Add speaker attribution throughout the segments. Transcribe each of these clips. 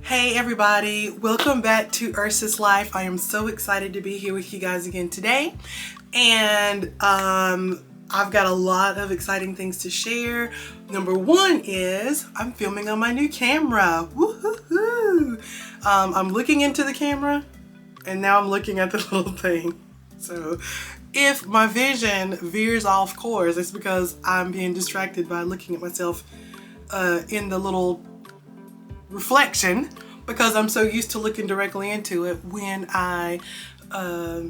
Speaker 1: Hey everybody, welcome back to Ursus Life. I am so excited to be here with you guys again today, and I've got a lot of exciting things to share. Number one is I'm filming on my new camera. Woo-hoo-hoo. I'm looking into the camera and now I'm looking at the little thing. So if my vision veers off course, it's because I'm being distracted by looking at myself in the little reflection, because I'm so used to looking directly into it when I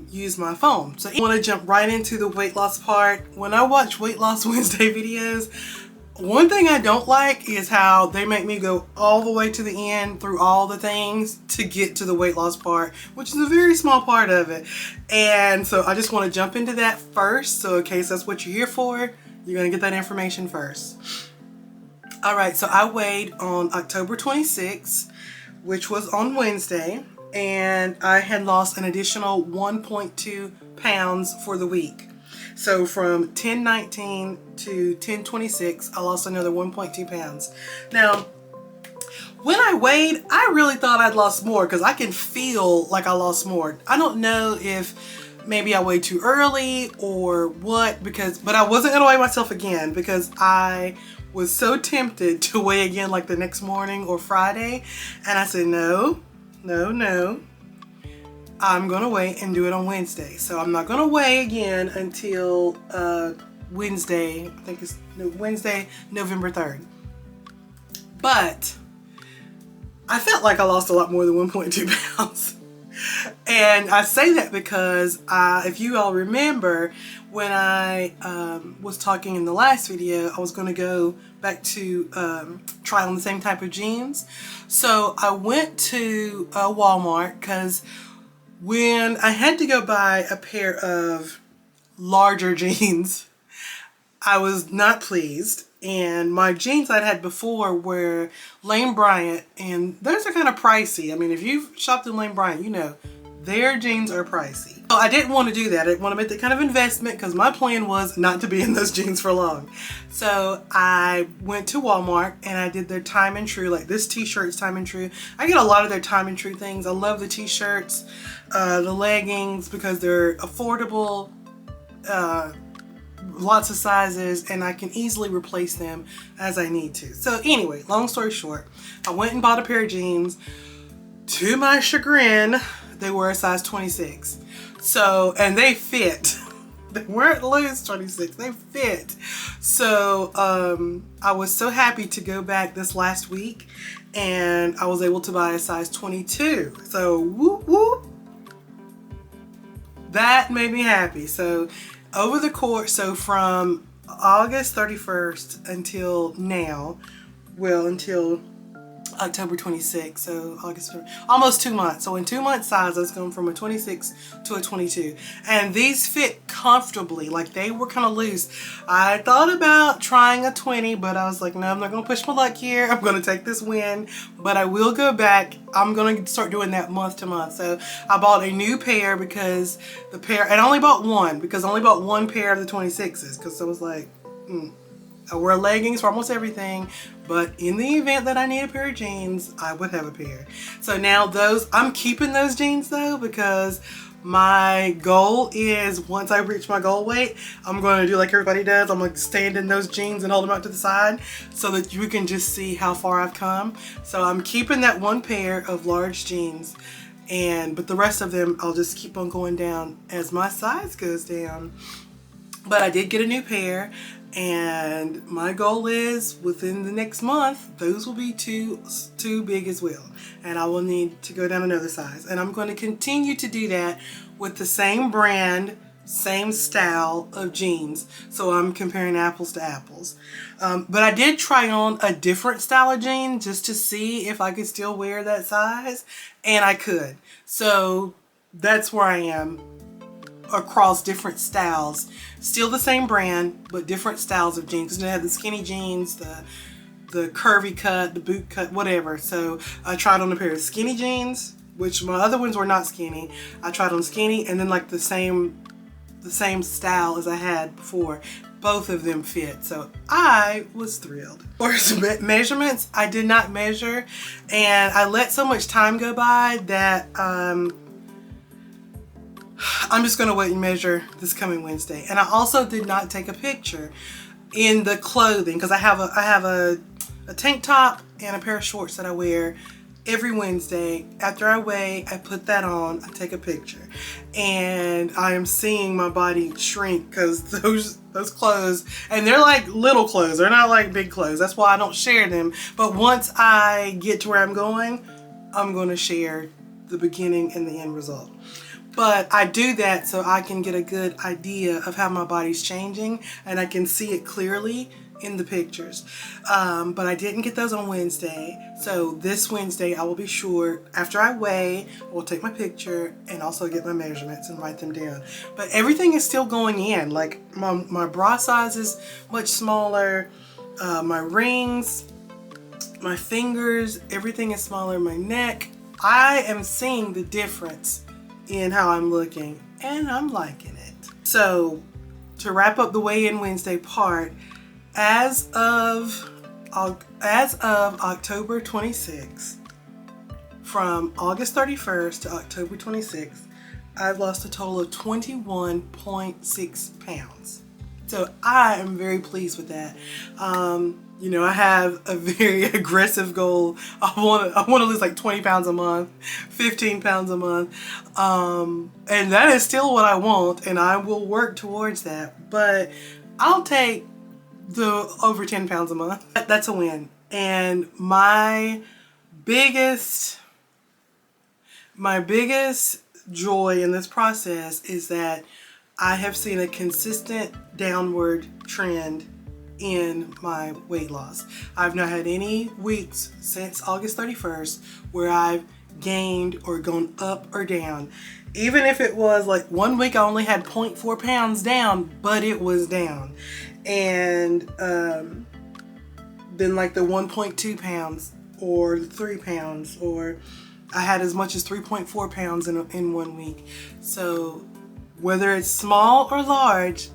Speaker 1: use my phone. So I want to jump right into the weight loss part. When I watch Weight Loss Wednesday videos, one thing I don't like is how they make me go all the way to the end through all the things to get to the weight loss part, which is a very small part of it. And so I just want to jump into that first. So in case that's what you're here for, you're going to get that information first. All right, so I weighed on October 26th, which was on Wednesday, and I had lost an additional 1.2 pounds for the week. So from 10:19 to 10:26, I lost another 1.2 pounds. Now, when I weighed, I really thought I'd lost more because I can feel like I lost more. I don't know if maybe I weighed too early or what, but I wasn't gonna weigh myself again because I was so tempted to weigh again like the next morning or Friday, and I said no, I'm gonna wait and do it on Wednesday. So I'm not gonna weigh again until Wednesday. I think it's Wednesday, November 3rd. But I felt like I lost a lot more than 1.2 pounds. And I say that because if you all remember, when I was talking in the last video, I was going to go back to try on the same type of jeans. So I went to Walmart because when I had to go buy a pair of larger jeans, I was not pleased. And my jeans I'd had before were Lane Bryant, and those are kind of pricey. I mean, if you've shopped in Lane Bryant, you know their jeans are pricey. So I didn't want to do that. I didn't want to make that kind of investment because my plan was not to be in those jeans for long. So I went to Walmart and I did their Time and True, like this t-shirt's Time and True. I get a lot of their Time and True things. I love the t-shirts, the leggings, because they're affordable, lots of sizes, and I can easily replace them as I need to. So anyway, long story short, I went and bought a pair of jeans. To my chagrin, they were a size 26. So, and they fit. They weren't loose 26, they fit. So I was so happy to go back this last week, and I was able to buy a size 22. So whoop whoop. That made me happy. So over the course, so from August 31st until now, well, until October 26th, so almost 2 months. So in 2 months size, I was going from a 26 to a 22. And these fit comfortably, like they were kind of loose. I thought about trying a 20, but I was like, no, I'm not going to push my luck here. I'm going to take this win, but I will go back. I'm going to start doing that month to month. So I bought a new pair because the pair, and I only bought one because I only bought one pair of the 26s because I was like, I wear leggings for almost everything, but in the event that I need a pair of jeans, I would have a pair. So now those, I'm keeping those jeans though, because my goal is once I reach my goal weight, I'm going to do like everybody does. I'm going to stand in those jeans and hold them out to the side so that you can just see how far I've come. So I'm keeping that one pair of large jeans, but the rest of them, I'll just keep on going down as my size goes down. But I did get a new pair, and my goal is within the next month, those will be too big as well. And I will need to go down another size. And I'm going to continue to do that with the same brand, same style of jeans. So I'm comparing apples to apples. But I did try on a different style of jean just to see if I could still wear that size. And I could. So that's where I am across different styles. Still the same brand, but different styles of jeans. They have the skinny jeans, the curvy cut, the boot cut, whatever. So I tried on a pair of skinny jeans, which my other ones were not skinny. I tried on skinny, and then like the same style as I had before, both of them fit. So I was thrilled. For measurements, I did not measure, and I let so much time go by that I'm just gonna wait and measure this coming Wednesday. And I also did not take a picture in the clothing because I have a tank top and a pair of shorts that I wear every Wednesday. After I weigh, I put that on, I take a picture, and I am seeing my body shrink because those clothes, and they're like little clothes, they're not like big clothes. That's why I don't share them. But once I get to where I'm going to share the beginning and the end result. But I do that so I can get a good idea of how my body's changing, and I can see it clearly in the pictures. But I didn't get those on Wednesday. So this Wednesday I will be sure, after I weigh, I will take my picture and also get my measurements and write them down. But everything is still going in. Like my bra size is much smaller. My rings, my fingers, everything is smaller. My neck. I am seeing the difference in how I'm looking, and I'm liking it. So to wrap up the weigh-in Wednesday part, as of October 26th, from August 31st to October 26th, I've lost a total of 21.6 pounds. So I am very pleased with that. You know, I have a very aggressive goal. I want to lose like 20 pounds a month, 15 pounds a month. And that is still what I want, and I will work towards that. But I'll take the over 10 pounds a month. That's a win. And my biggest joy in this process is that I have seen a consistent downward trend in my weight loss. I've not had any weeks since August 31st where I've gained or gone up or down. Even if it was like 1 week I only had 0.4 pounds down, but it was down. And then like the 1.2 pounds or 3 pounds, or I had as much as 3.4 pounds in 1 week. So whether it's small or large,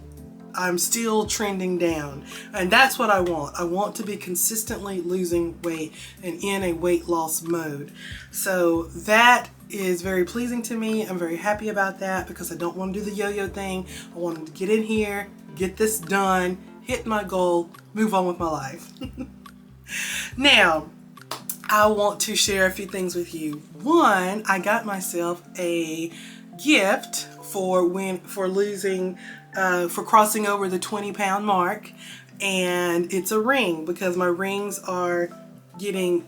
Speaker 1: I'm still trending down, and that's what I want. I want to be consistently losing weight and in a weight loss mode. So that is very pleasing to me. I'm very happy about that because I don't want to do the yo-yo thing. I want to get in here, get this done, hit my goal, move on with my life. Now, I want to share a few things with you. One, I got myself a gift for crossing over the 20-pound mark, and it's a ring because my rings are getting,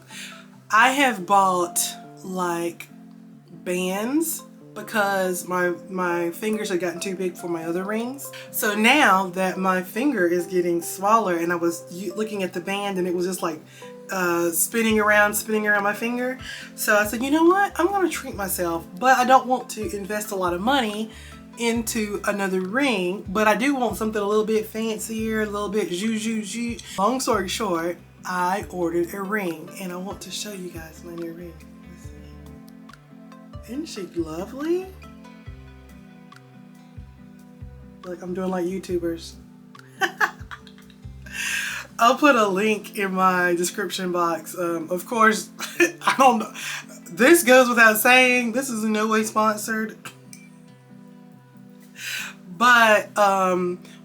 Speaker 1: I have bought like bands because my fingers have gotten too big for my other rings. So now that my finger is getting smaller, and I was looking at the band and it was just like spinning around my finger. So I said, you know what? I'm gonna treat myself, but I don't want to invest a lot of money into another ring, but I do want something a little bit fancier, a little bit zhuzh. Long story short, I ordered a ring, and I want to show you guys my new ring. Isn't she lovely? Like I'm doing like YouTubers. I'll put a link in my description box. Of course, I don't know. This goes without saying, this is in no way sponsored. But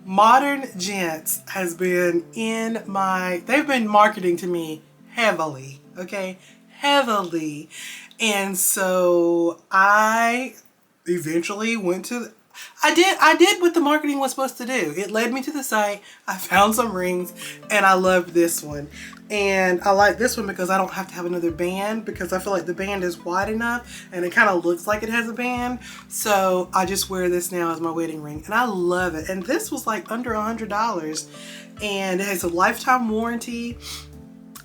Speaker 1: Modern Gents has been in they've been marketing to me heavily, okay? Heavily. And so I eventually went to, I did what the marketing was supposed to do. It led me to the site, I found some rings, and I loved this one. And I like this one because I don't have to have another band, because I feel like the band is wide enough and it kind of looks like it has a band. So I just wear this now as my wedding ring, and I love it. And this was like under $100, and it has a lifetime warranty.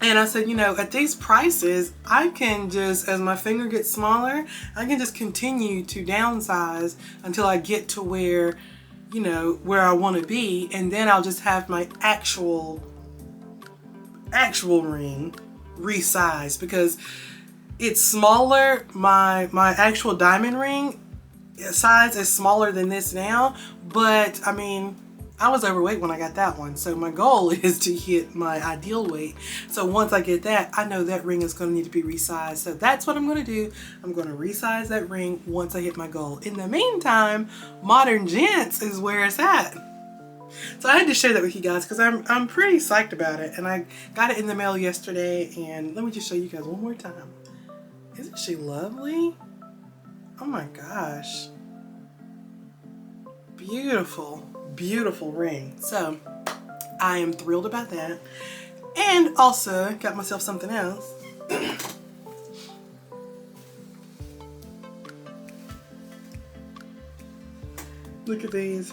Speaker 1: And I said, you know, at these prices, I can just, as my finger gets smaller, I can just continue to downsize until I get to where, you know, where I want to be. And then I'll just have my actual ring resized, because it's smaller. My actual diamond ring size is smaller than this now. But I mean, I was overweight when I got that one. So my goal is to hit my ideal weight. So once I get that, I know that ring is going to need to be resized. So that's what I'm going to do. I'm going to resize that ring once I hit my goal. In the meantime, Modern Gents is where it's at. So I had to share that with you guys because I'm pretty psyched about it. And I got it in the mail yesterday. And let me just show you guys one more time. Isn't she lovely? Oh my gosh. Beautiful, beautiful ring. So I am thrilled about that. And also got myself something else. Look at these.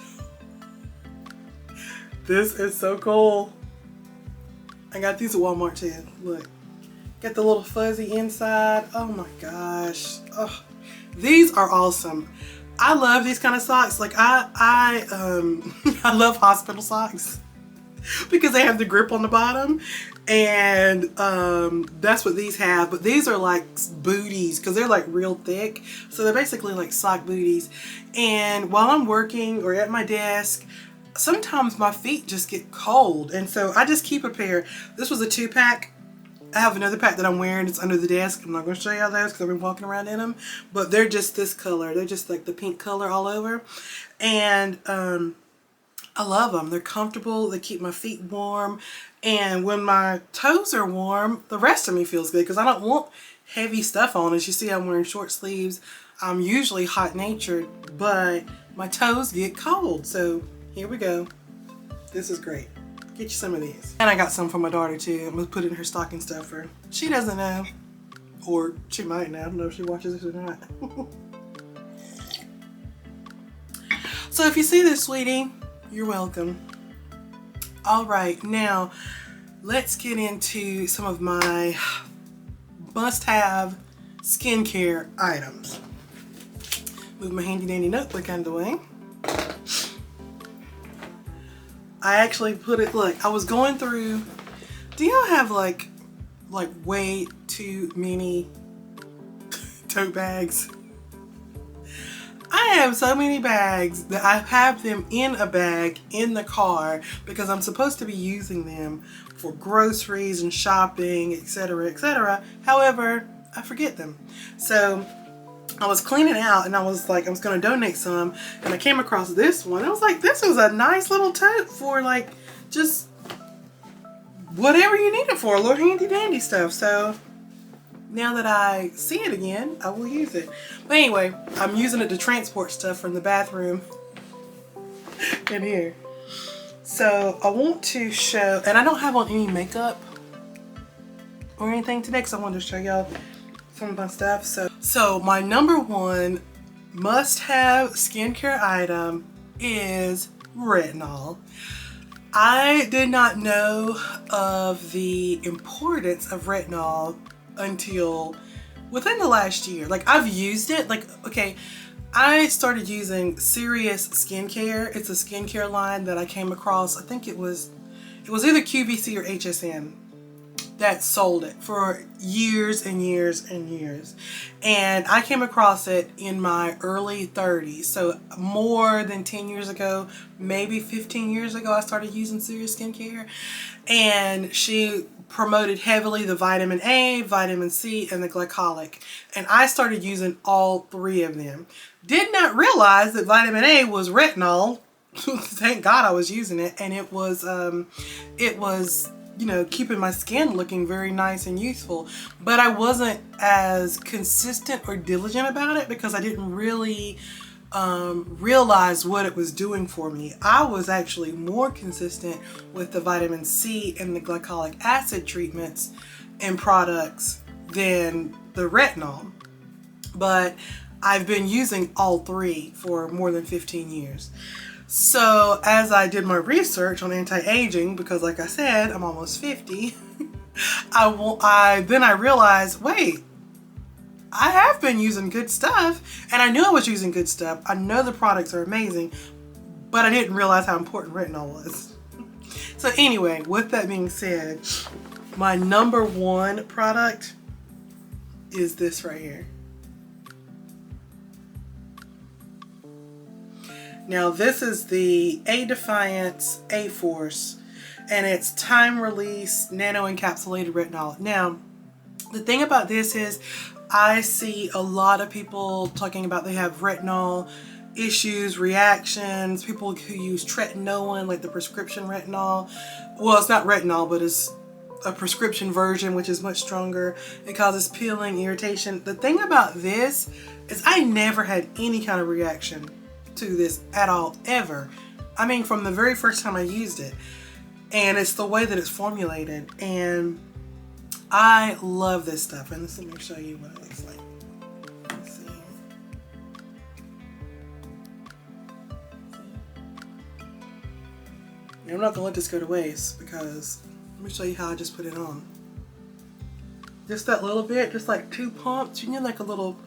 Speaker 1: This is so cool. I got these at Walmart too. Look. Got the little fuzzy inside. Oh my gosh. Oh, these are awesome. I love these kind of socks. Like I love hospital socks because they have the grip on the bottom, and that's what these have. But these are like booties because they're like real thick. So they're basically like sock booties. And while I'm working or at my desk, sometimes my feet just get cold, and so I just keep a pair. This was a 2-pack. I have another pack that I'm wearing. It's under the desk. I'm not going to show y'all those because I've been walking around in them. But they're just this color. They're just like the pink color all over. And I love them. They're comfortable. They keep my feet warm. And when my toes are warm, the rest of me feels good because I don't want heavy stuff on. As you see, I'm wearing short sleeves. I'm usually hot-natured, but my toes get cold. So here we go. This is great. Get you some of these. And I got some for my daughter too. I'm gonna put it in her stocking stuffer. She doesn't know. Or she might know. I don't know if she watches this or not. So if you see this, sweetie, you're welcome. All right, now let's get into some of my must-have skincare items. Move my handy dandy notebook out of the way. I actually put it, look, I was going through, do y'all have like way too many tote bags? I have so many bags that I have them in a bag in the car because I'm supposed to be using them for groceries and shopping, etc., etc. However, I forget them. So I was cleaning out and I was like, I was going to donate some, and I came across this one. I was like, this is a nice little tote for like just whatever you need it for, a little handy dandy stuff. So now that I see it again, I will use it. But anyway, I'm using it to transport stuff from the bathroom in here. So I want to show, and I don't have on any makeup or anything today because I wanted to show y'all some of my stuff. So my number one must-have skincare item is retinol. I did not know of the importance of retinol until within the last year. Like, I've used it, like, okay, I started using Serious Skincare. It's a skincare line that I came across. I think it was either QVC or HSN that sold it for years and years and years. And I came across it in my early 30s. So more than 10 years ago, maybe 15 years ago, I started using Serious Skincare. And she promoted heavily the vitamin A, vitamin C, and the glycolic. And I started using all three of them. Did not realize that vitamin A was retinol. Thank God I was using it. And it was you know, keeping my skin looking very nice and youthful. But I wasn't as consistent or diligent about it because I didn't really realize what it was doing for me. I was actually more consistent with the vitamin C and the glycolic acid treatments and products than the retinol. But I've been using all three for more than 15 years. So as I did my research on anti-aging, because like I said, I'm almost 50, then I realized, wait, I have been using good stuff, and I knew I was using good stuff. I know the products are amazing, but I didn't realize how important retinol was. So anyway, with that being said, my number one product is this right here. Now this is the A Defiance A Force, and it's time release nano encapsulated retinol. Now the thing about this is I see a lot of people talking about they have retinol issues, reactions, people who use tretinoin, like the prescription retinol. Well, it's not retinol, but it's a prescription version, which is much stronger. It causes peeling, irritation. The thing about this is I never had any kind of reaction to this at all, ever. I mean, from the very first time I used it. And it's the way that it's formulated. And I love this stuff. And let me show you what it looks like. Let's see. And I'm not gonna let this go to waste because let me show you how I just put it on. Just that little bit, just like 2 pumps. You need like a little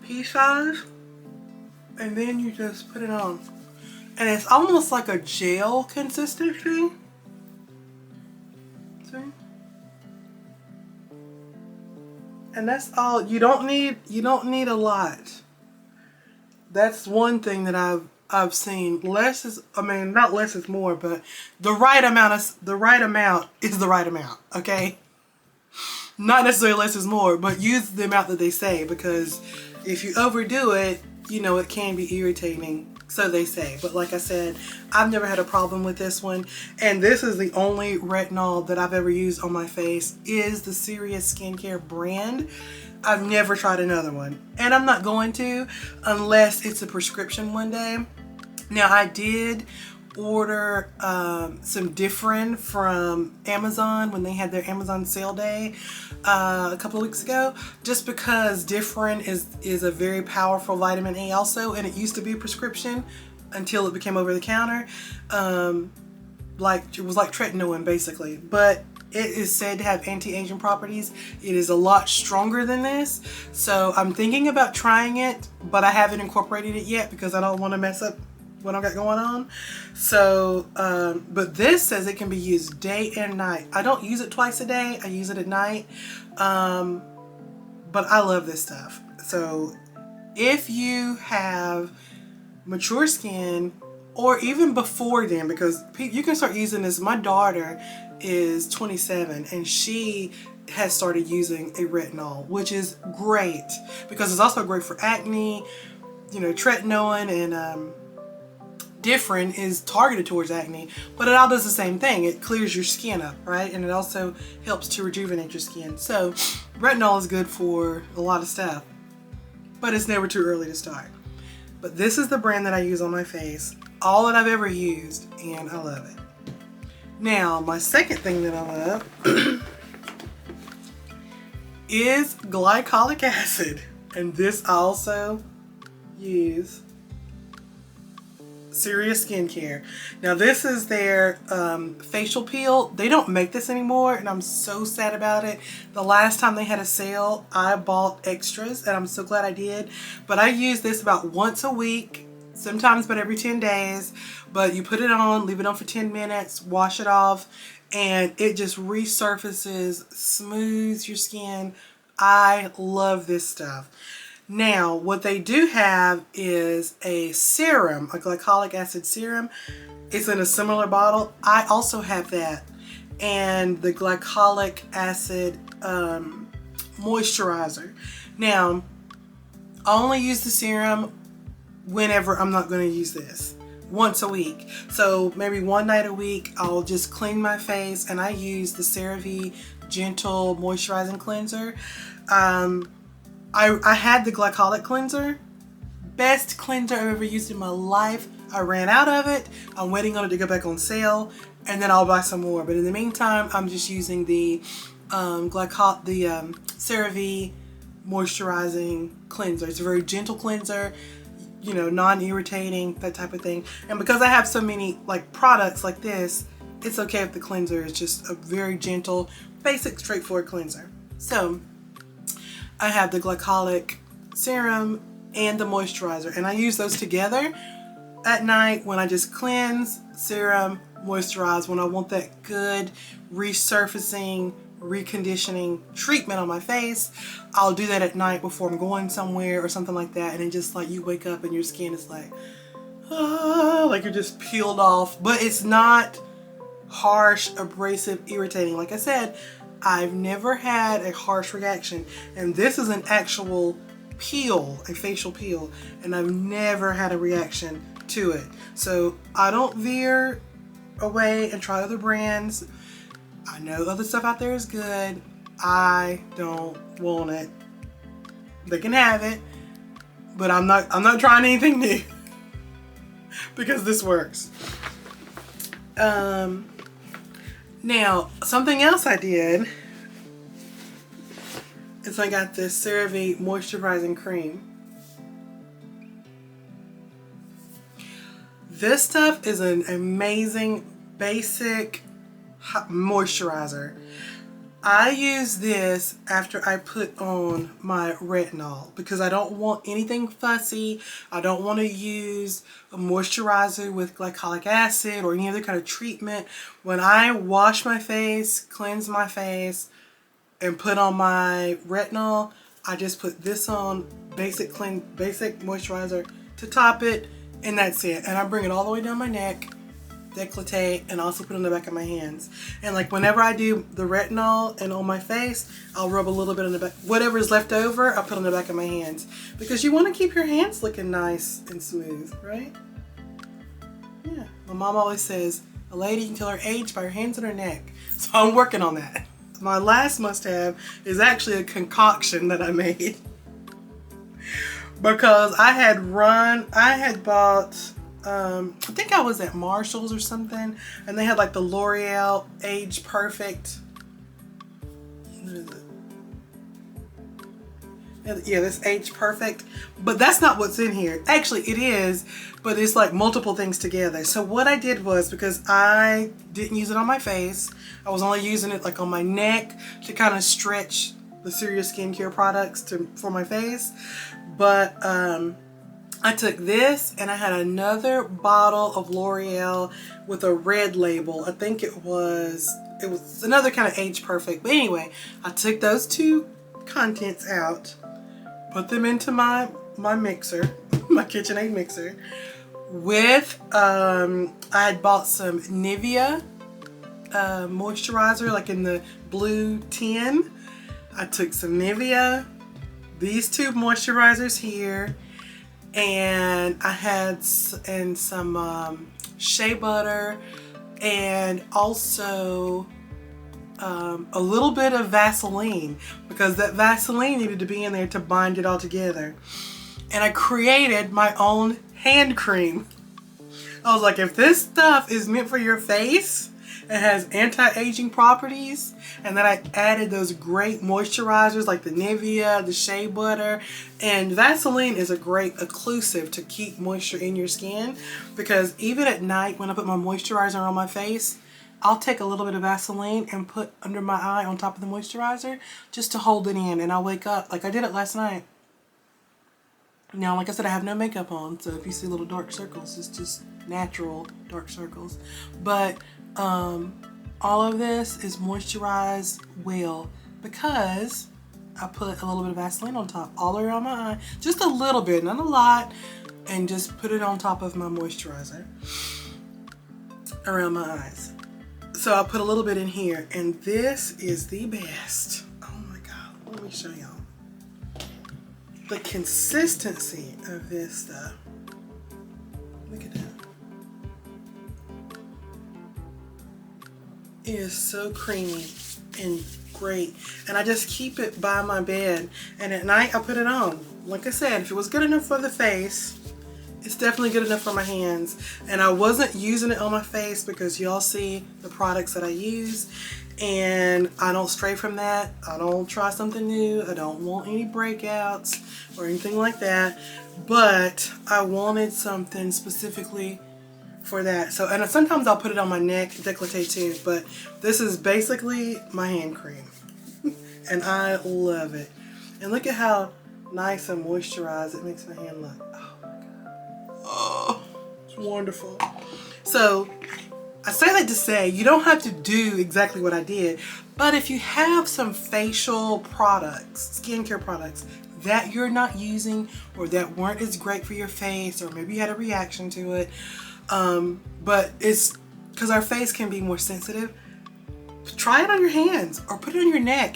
Speaker 1: pea size. And then you just put it on. And it's almost like a gel consistency. See? And that's all. You don't need a lot. That's one thing that I've seen. Less is, I mean, not less is more, but the right amount is the right amount, okay? Not necessarily less is more, but use the amount that they say, because if you overdo it, you know, it can be irritating, so they say. But like I said, I've never had a problem with this one. And this is the only retinol that I've ever used on my face, is the Serious Skincare brand. I've never tried another one. And I'm not going to, unless it's a prescription one day. Now, I did order some Differin from Amazon when they had their Amazon sale day a couple of weeks ago, just because Differin is a very powerful vitamin A also, and it used to be a prescription until it became over the counter. Like, it was like tretinoin basically, but it is said to have anti-aging properties. It is a lot stronger than this, so I'm thinking about trying it, but I haven't incorporated it yet because I don't want to mess up what I've got going on. So but this says it can be used day and night. I don't use it twice a day, I use it at night. But I love this stuff. So if you have mature skin, or even before then, because you can start using this. My daughter is 27 and she has started using a retinol, which is great because it's also great for acne. You know, tretinoin and Differin is targeted towards acne, but it all does the same thing. It clears your skin up, right? And it also helps to rejuvenate your skin. So retinol is good for a lot of stuff, but it's never too early to start. But this is the brand that I use on my face, all that I've ever used, and I love it. Now, my second thing that I love is glycolic acid, and this I also use Serious Skincare. Now this is their facial peel. They don't make this anymore and I'm so sad about it. The last time they had a sale, I bought extras and I'm so glad I did. But I use this about once a week, sometimes about every 10 days. But you put it on, leave it on for 10 minutes, wash it off, and it just resurfaces, smooths your skin. I love this stuff. Now, what they do have is a serum, a glycolic acid serum. It's in a similar bottle. I also have that. And the glycolic acid moisturizer. Now, I only use the serum whenever I'm not going to use this. Once a week. So maybe one night a week, I'll just clean my face and I use the CeraVe Gentle Moisturizing Cleanser. I had the glycolic cleanser, best cleanser I've ever used in my life. I ran out of it. I'm waiting on it to go back on sale, and then I'll buy some more. But in the meantime, I'm just using the CeraVe moisturizing cleanser. It's a very gentle cleanser, you know, non-irritating, that type of thing. And because I have so many like products like this, it's okay if the cleanser is just a very gentle, basic, straightforward cleanser. So I have the glycolic serum and the moisturizer, and I use those together at night when I just cleanse, serum, moisturize, when I want that good resurfacing, reconditioning treatment on my face. I'll do that at night before I'm going somewhere or something like that, and then just like you wake up and your skin is like, like you're just peeled off, but it's not harsh, abrasive, irritating. Like I said, I've never had a harsh reaction, and this is an actual peel, a facial peel, and I've never had a reaction to it. So I don't veer away and try other brands. I know other stuff out there is good. I don't want it. They can have it, but I'm not trying anything new because this works. Now, something else I did is I got this CeraVe moisturizing cream. This stuff is an amazing basic moisturizer. I use this after I put on my retinol because I don't want anything fussy. I don't want to use a moisturizer with glycolic acid or any other kind of treatment. When I wash my face, cleanse my face, and put on my retinol, I just put this on, basic moisturizer to top it, and that's it. And I bring it all the way down my neck, décolleté, and also put it on the back of my hands. And like whenever I do the retinol and on my face, I'll rub a little bit on the back. Whatever is left over, I'll put on the back of my hands. Because you want to keep your hands looking nice and smooth, right? Yeah. My mom always says, a lady can tell her age by her hands and her neck. So I'm working on that. My last must-have is actually a concoction that I made. Because I had bought, I think I was at Marshall's or something, and they had like the L'Oreal Age Perfect. What is it? Yeah, this Age Perfect. But that's not what's in here. Actually, it is, but it's like multiple things together. So what I did was, because I didn't use it on my face, I was only using it like on my neck to kind of stretch the serious skincare products for my face. But I took this and I had another bottle of L'Oreal with a red label. I think it was another kind of Age Perfect. But anyway, I took those two contents out, put them into my mixer, my KitchenAid mixer, with, I had bought some Nivea moisturizer, like in the blue tin. I took some Nivea, these two moisturizers here, and I had some shea butter, and also a little bit of Vaseline, because that Vaseline needed to be in there to bind it all together. And I created my own hand cream. I was like, if this stuff is meant for your face, it has anti-aging properties, and then I added those great moisturizers like the Nivea, the shea butter, and Vaseline is a great occlusive to keep moisture in your skin, because even at night when I put my moisturizer on my face, I'll take a little bit of Vaseline and put under my eye on top of the moisturizer just to hold it in, and I'll wake up like I did it last night. Now, like I said, I have no makeup on, so if you see little dark circles, it's just natural dark circles. But all of this is moisturized well because I put a little bit of Vaseline on top, all around my eye, just a little bit, not a lot, and just put it on top of my moisturizer around my eyes. So I put a little bit in here, and this is the best. Oh my God, let me show y'all. The consistency of this stuff. Look at that. It is so creamy and great. And I just keep it by my bed. And at night I put it on. Like I said, if it was good enough for the face, it's definitely good enough for my hands. And I wasn't using it on my face because y'all see the products that I use. And I don't stray from that. I don't try something new. I don't want any breakouts or anything like that. But I wanted something specifically for that. So, and sometimes I'll put it on my neck, décolleté too, but this is basically my hand cream. And I love it. And look at how nice and moisturized it makes my hand look. Oh my God. Oh, it's wonderful. So, I say that to say you don't have to do exactly what I did, but if you have some facial products, skincare products that you're not using or that weren't as great for your face, or maybe you had a reaction to it. But it's because our face can be more sensitive. Try it on your hands or put it on your neck.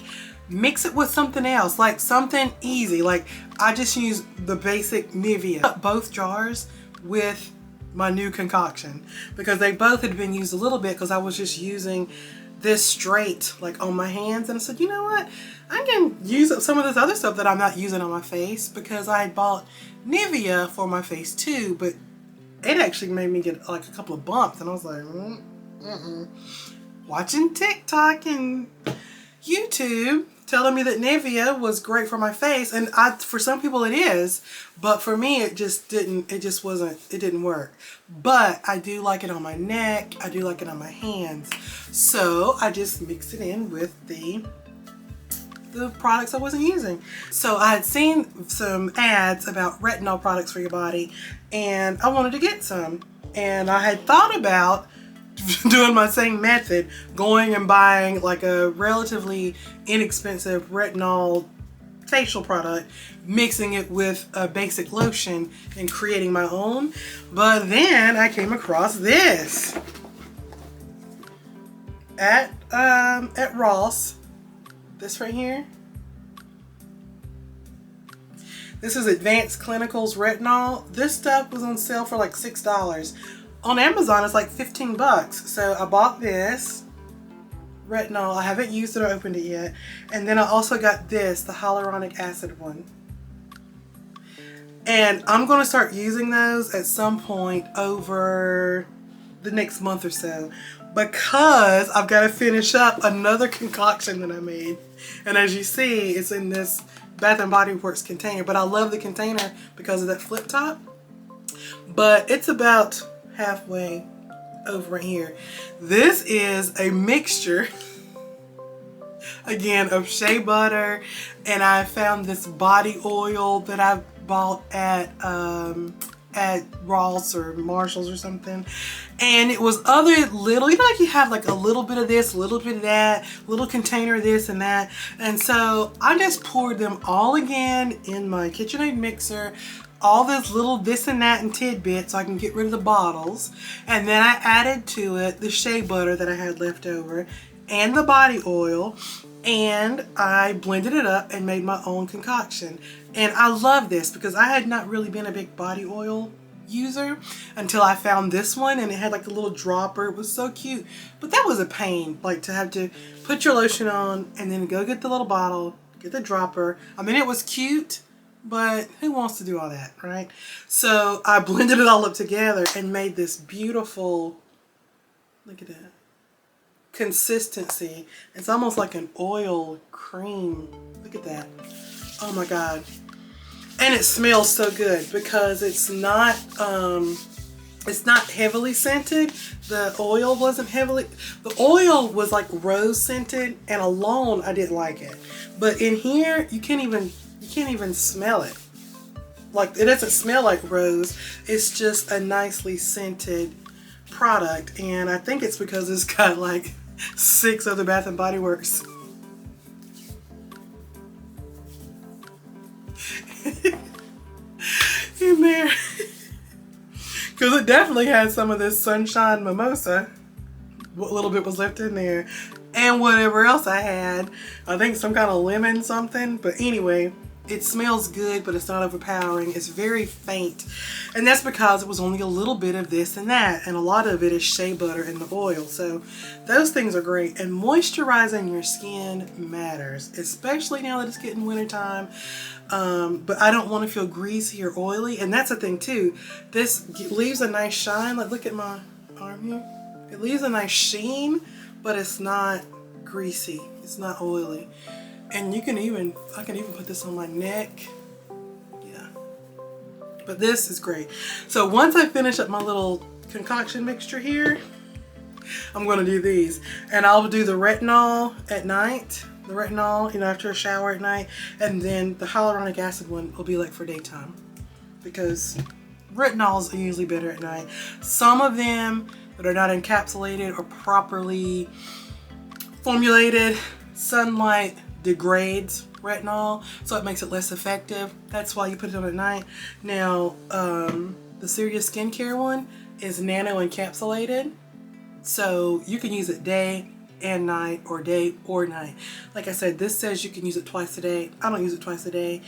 Speaker 1: Mix it with something else, like something easy. Like I just use the basic Nivea. Both jars with my new concoction because they both had been used a little bit because I was just using this straight like on my hands, and I said, you know what, I can use some of this other stuff that I'm not using on my face because I had bought Nivea for my face too, but it actually made me get like a couple of bumps, and I was like, watching TikTok and YouTube telling me that Nivea was great for my face, and for some people it is, but for me it didn't work. But I do like it on my neck, I do like it on my hands, so I just mixed it in with the products I wasn't using. So I had seen some ads about retinol products for your body, and I wanted to get some, and I had thought about doing my same method, going and buying like a relatively inexpensive retinol facial product, mixing it with a basic lotion and creating my own. But then I came across this at Ross. This right here. This is Advanced Clinicals Retinol. This stuff was on sale for like $6. On Amazon, it's like 15 bucks. So I bought this retinol. I haven't used it or opened it yet. And then I also got this, the hyaluronic acid one. And I'm going to start using those at some point over the next month or so, because I've got to finish up another concoction that I made. And as you see, it's in this Bath & Body Works container. But I love the container because of that flip top. But it's about halfway over here. This is a mixture again of shea butter, and I found this body oil that I bought at Ross or Marshall's or something, and it was other little, you know, like you have like a little bit of this, a little bit of that, little container of this and that, and so I just poured them all again in my KitchenAid mixer, all this little this and that and tidbits so I can get rid of the bottles, and then I added to it the shea butter that I had left over and the body oil, and I blended it up and made my own concoction. And I love this because I had not really been a big body oil user until I found this one, and it had like a little dropper. It was so cute, but that was a pain, like to have to put your lotion on and then go get the little bottle, get the dropper. I mean, it was cute, but who wants to do all that, right? So I blended it all up together and made this beautiful, look at that, consistency. It's almost like an oil cream. Look at that. Oh my God. And it smells so good because it's not heavily scented. The oil wasn't heavily, the oil was like rose scented, and alone I didn't like it. But in here, you can't even smell it. Like, it doesn't smell like rose. It's just a nicely scented product, and I think it's because it's got like 6 other Bath & Body Works in there, because it definitely had some of this sunshine mimosa. What little bit was left in there, and whatever else I had, I think some kind of lemon something. But anyway, it smells good, but it's not overpowering. It's very faint, and that's because it was only a little bit of this and that, and a lot of it is shea butter and the oil. So those things are great, and moisturizing your skin matters, especially now that it's getting wintertime. But I don't want to feel greasy or oily, and that's the thing too. This leaves a nice shine. Like, look at my arm here. It leaves a nice sheen, but it's not greasy. It's not oily. And I can even put this on my neck. Yeah. But this is great. So once I finish up my little concoction mixture here, I'm going to do these. And I'll do the retinol at night. The retinol, you know, after a shower at night. And then the hyaluronic acid one will be like for daytime, because retinols are usually better at night. Some of them that are not encapsulated or properly formulated, sunlight degrades retinol, so it makes it less effective. That's why you put it on at night. Now, the Serious Skincare one is nano encapsulated, so you can use it day and night, or day or night. Like I said, this says you can use it twice a day. I don't use it twice a day.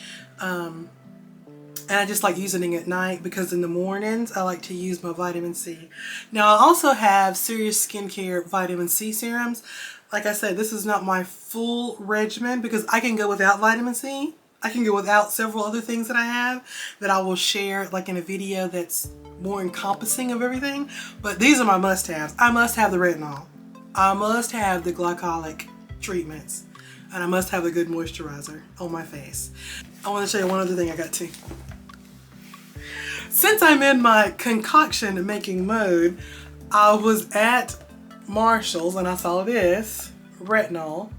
Speaker 1: And I just like using it at night because in the mornings I like to use my vitamin C. Now I also have Serious Skincare vitamin C serums. Like I said, this is not my full regimen because I can go without vitamin C. I can go without several other things that I have that I will share like in a video that's more encompassing of everything. But these are my must-haves. I must have the retinol. I must have the glycolic treatments. And I must have a good moisturizer on my face. I want to show you one other thing I got too. Since I'm in my concoction making mode, I was at Marshall's and I saw this retinol.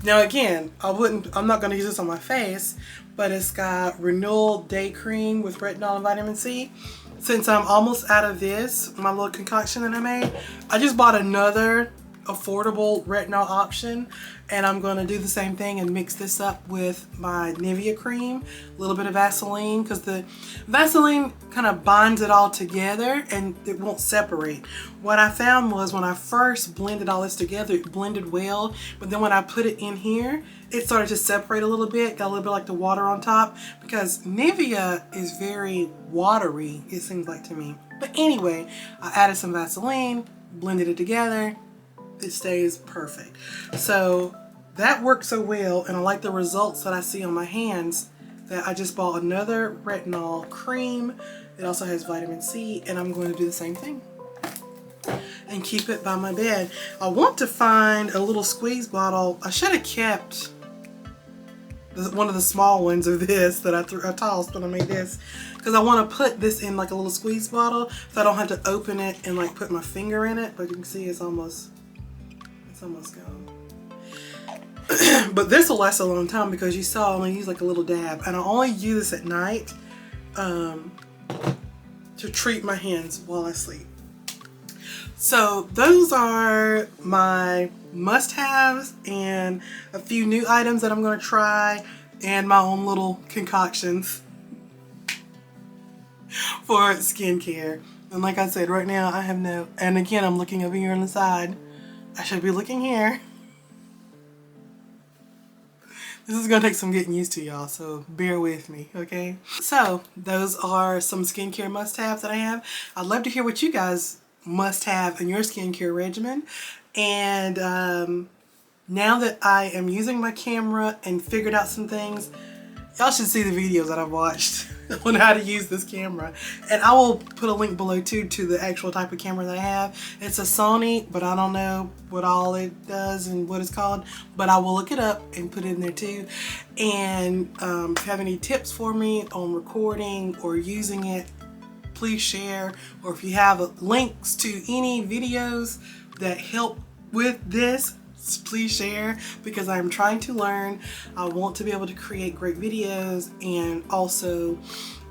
Speaker 1: Now again, I'm not going to use this on my face, but it's got Renewal Day Cream with retinol and vitamin C. Since I'm almost out of this, my little concoction that I made, I just bought another affordable retinol option, and I'm going to do the same thing and mix this up with my Nivea cream, a little bit of Vaseline, because the Vaseline kind of binds it all together and it won't separate. What I found was when I first blended all this together, it blended well, but then when I put it in here, it started to separate a little bit, got a little bit like the water on top, because Nivea is very watery, it seems like to me. But anyway, I added some Vaseline, blended it together. It stays perfect. So that worked so well, and I like the results that I see on my hands, that I just bought another retinol cream. It also has vitamin C, and I'm going to do the same thing and keep it by my bed. I want to find a little squeeze bottle. I should have kept one of the small ones of this that I tossed when I made this, because I want to put this in like a little squeeze bottle so I don't have to open it and like put my finger in it. But you can see it's almost gone. But this will last a long time because you saw I only use like a little dab, and I only use this at night to treat my hands while I sleep. So those are my must-haves and a few new items that I'm going to try, and my own little concoctions for skincare. And like I said, right now I have no, and again I'm looking over here on the side. I should be looking here. This is gonna take some getting used to, y'all, so bear with me, okay? So those are some skincare must-haves that I have. I'd love to hear what you guys must have in your skincare regimen. And now that I am using my camera and figured out some things, y'all should see the videos that I've watched on how to use this camera. And I will put a link below too to the actual type of camera that I have. It's a Sony, but I don't know what all it does and what it's called, but I will look it up and put it in there too. And if you have any tips for me on recording or using it, please share. Or if you have links to any videos that help with this, please share, because I'm trying to learn. I want to be able to create great videos and also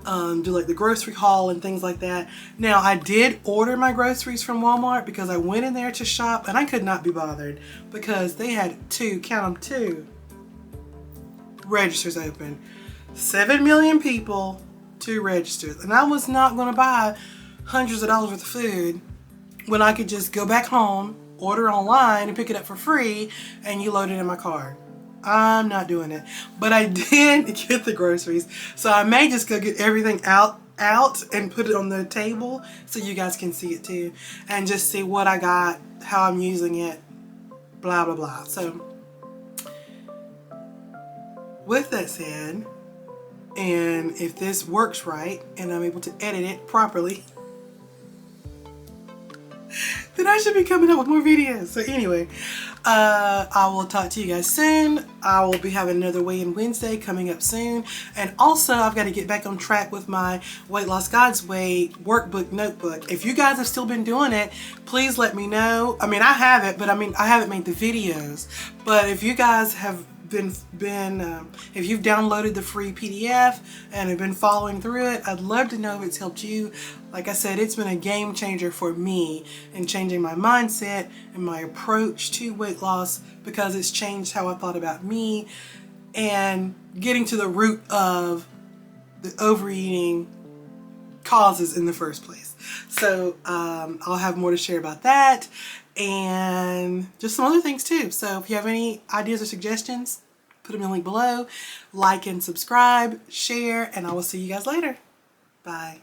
Speaker 1: do like the grocery haul and things like that. Now I did order my groceries from Walmart because I went in there to shop and I could not be bothered because they had count them, 2 registers open. 7 million people, 2 registers, and I was not going to buy hundreds of dollars worth of food when I could just go back home, order online and pick it up for free, and you load it in my car. I'm not doing it. But I did get the groceries, so I may just go get everything out and put it on the table so you guys can see it too, and just see what I got, how I'm using it, blah blah blah. So with that said, and if this works right and I'm able to edit it properly, then I should be coming up with more videos. So anyway, I will talk to you guys soon. I will be having another Weigh-In Wednesday coming up soon. And also, I've got to get back on track with my Weight Loss God's Way workbook notebook. If you guys have still been doing it, please let me know. I mean, I have it, but I haven't made the videos. But if you guys have if you've downloaded the free PDF and have been following through it, I'd love to know if it's helped you. Like I said, it's been a game changer for me in changing my mindset and my approach to weight loss, because it's changed how I thought about me and getting to the root of the overeating causes in the first place. So I'll have more to share about that and just some other things too. So if you have any ideas or suggestions, put them in the link below. Like and subscribe, share, and I will see you guys later. Bye.